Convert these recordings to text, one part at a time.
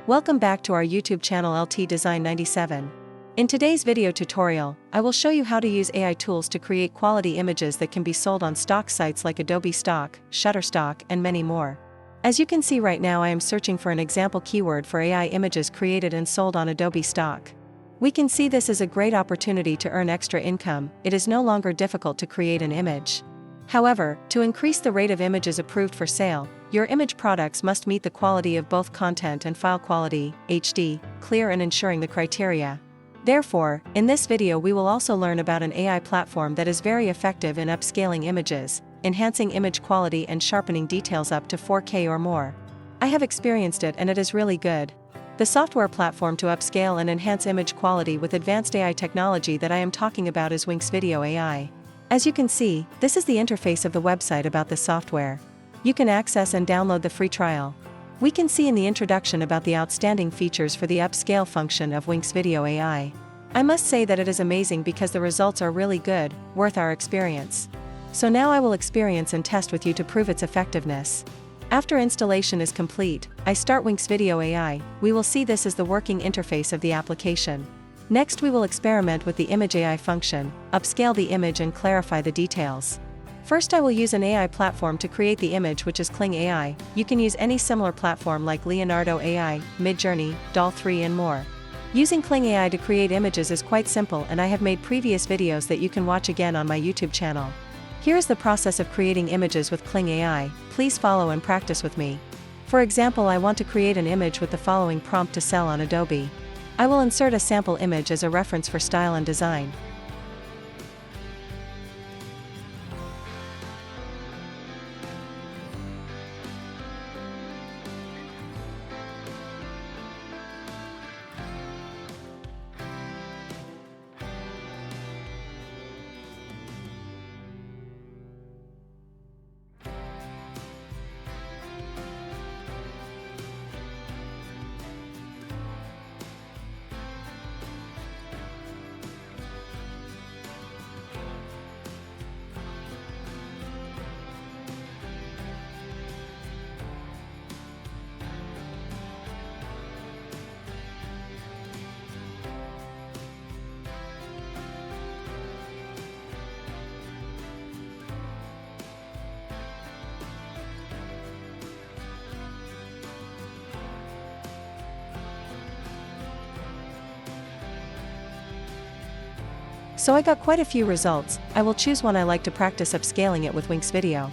Welcome back to our YouTube channel LT Design 97. In today's video tutorial, I will show you how to use AI tools to create quality images that can be sold on stock sites like Adobe Stock, Shutterstock, and many more. As you can see right now, I am searching for an example keyword for AI images created and sold on Adobe Stock. We can see this is a great opportunity to earn extra income. It is no longer difficult to create an image. However, to increase the rate of images approved for sale, your image products must meet the quality of both content and file quality, HD, clear, and ensuring the criteria. Therefore, in this video we will also learn about an AI platform that is very effective in upscaling images, enhancing image quality and sharpening details up to 4K or more. I have experienced it and it is really good. The software platform to upscale and enhance image quality with advanced AI technology that I am talking about is Winxvideo AI. As you can see, this is the interface of the website about this software. You can access and download the free trial. We can see in the introduction about the outstanding features for the upscale function of Winxvideo AI. I must say that it is amazing because the results are really good, worth our experience. So now I will experience and test with you to prove its effectiveness. After installation is complete, I start Winxvideo AI. We will see this as the working interface of the application. Next we will experiment with the Image AI function, upscale the image and clarify the details. First I will use an AI platform to create the image, which is Kling AI. You can use any similar platform like Leonardo AI, Midjourney, Doll 3 and more. Using Kling AI to create images is quite simple, and I have made previous videos that you can watch again on my YouTube channel. Here is the process of creating images with Kling AI. Please follow and practice with me. For example, I want to create an image with the following prompt to sell on Adobe. I will insert a sample image as a reference for style and design. So I got quite a few results. I will choose one I like to practice upscaling it with Winxvideo.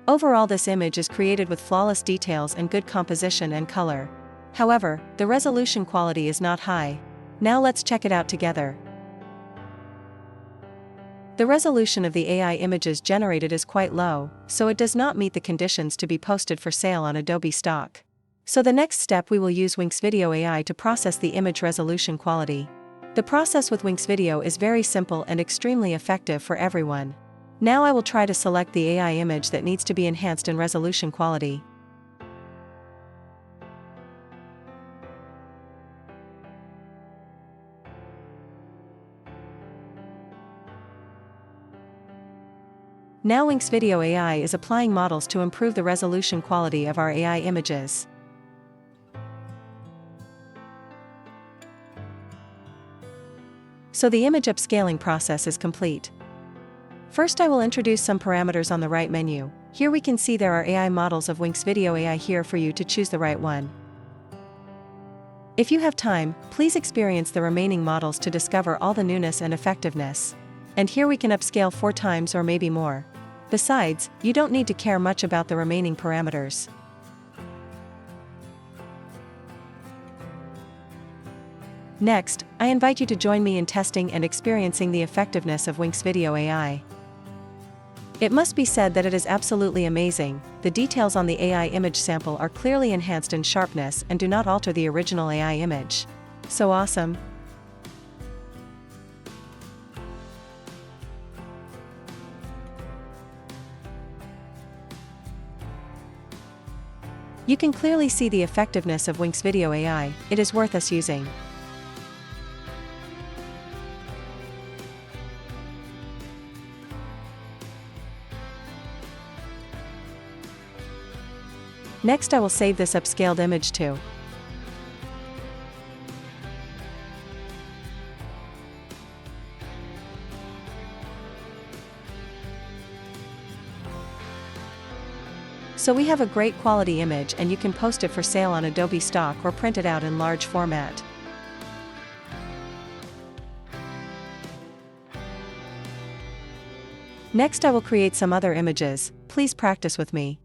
Overall, this image is created with flawless details and good composition and color. However, the resolution quality is not high. Now let's check it out together. The resolution of the AI images generated is quite low, so it does not meet the conditions to be posted for sale on Adobe Stock. So the next step, we will use Winxvideo AI to process the image resolution quality. The process with Winxvideo is very simple and extremely effective for everyone. Now I will try to select the AI image that needs to be enhanced in resolution quality. Now Winxvideo AI is applying models to improve the resolution quality of our AI images. So the image upscaling process is complete. First I will introduce some parameters on the right menu. Here we can see there are AI models of Winxvideo AI here for you to choose the right one. If you have time, please experience the remaining models to discover all the newness and effectiveness. And here we can upscale 4 times or maybe more. Besides, you don't need to care much about the remaining parameters. Next, I invite you to join me in testing and experiencing the effectiveness of Winxvideo AI. It must be said that it is absolutely amazing. The details on the AI image sample are clearly enhanced in sharpness and do not alter the original AI image. So awesome! You can clearly see the effectiveness of Winxvideo AI. It is worth us using. Next I will save this upscaled image to. So we have a great quality image and you can post it for sale on Adobe Stock or print it out in large format. Next I will create some other images. Please practice with me.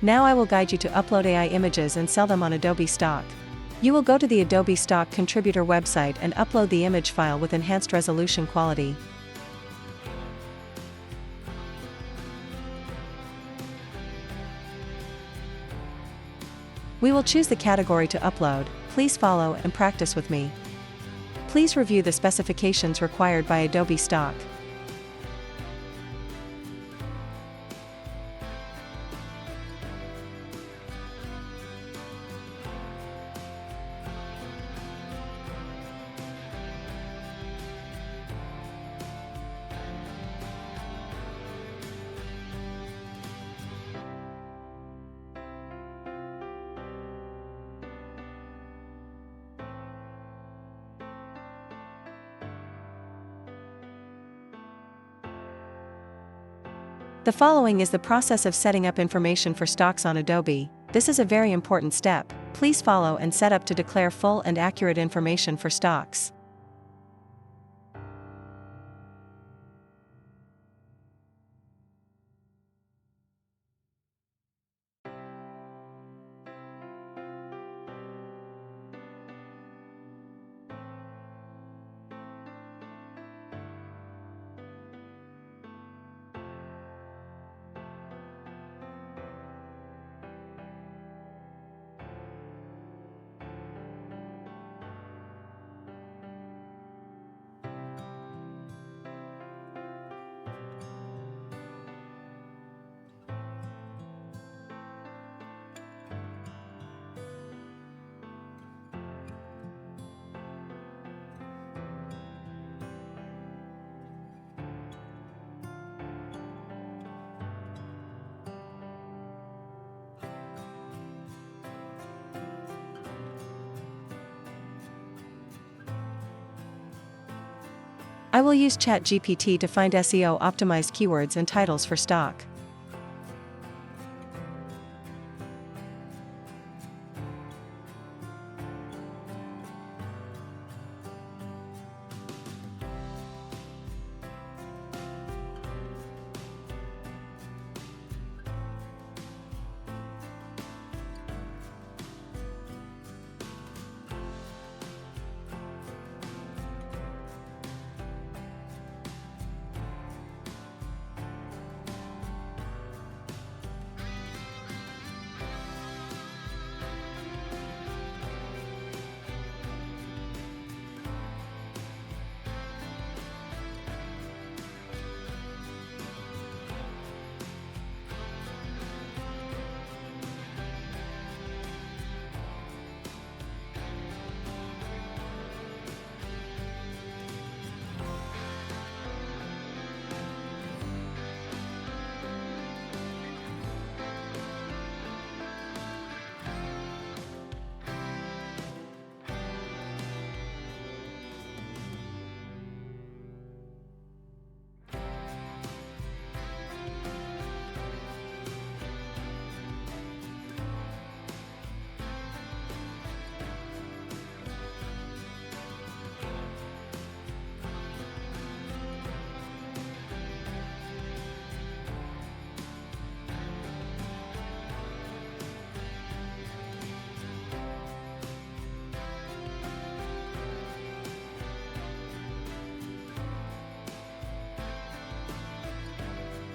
Now I will guide you to upload AI images and sell them on Adobe Stock. You will go to the Adobe Stock contributor website and upload the image file with enhanced resolution quality. We will choose the category to upload. Please follow and practice with me. Please review the specifications required by Adobe Stock. The following is the process of setting up information for stocks on Adobe. This is a very important step. Please follow and set up to declare full and accurate information for stocks. I will use ChatGPT to find SEO-optimized keywords and titles for stock.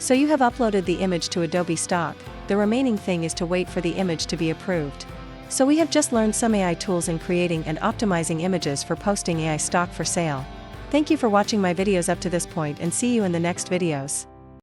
So you have uploaded the image to Adobe Stock. The remaining thing is to wait for the image to be approved. So we have just learned some AI tools in creating and optimizing images for posting AI stock for sale. Thank you for watching my videos up to this point and see you in the next videos.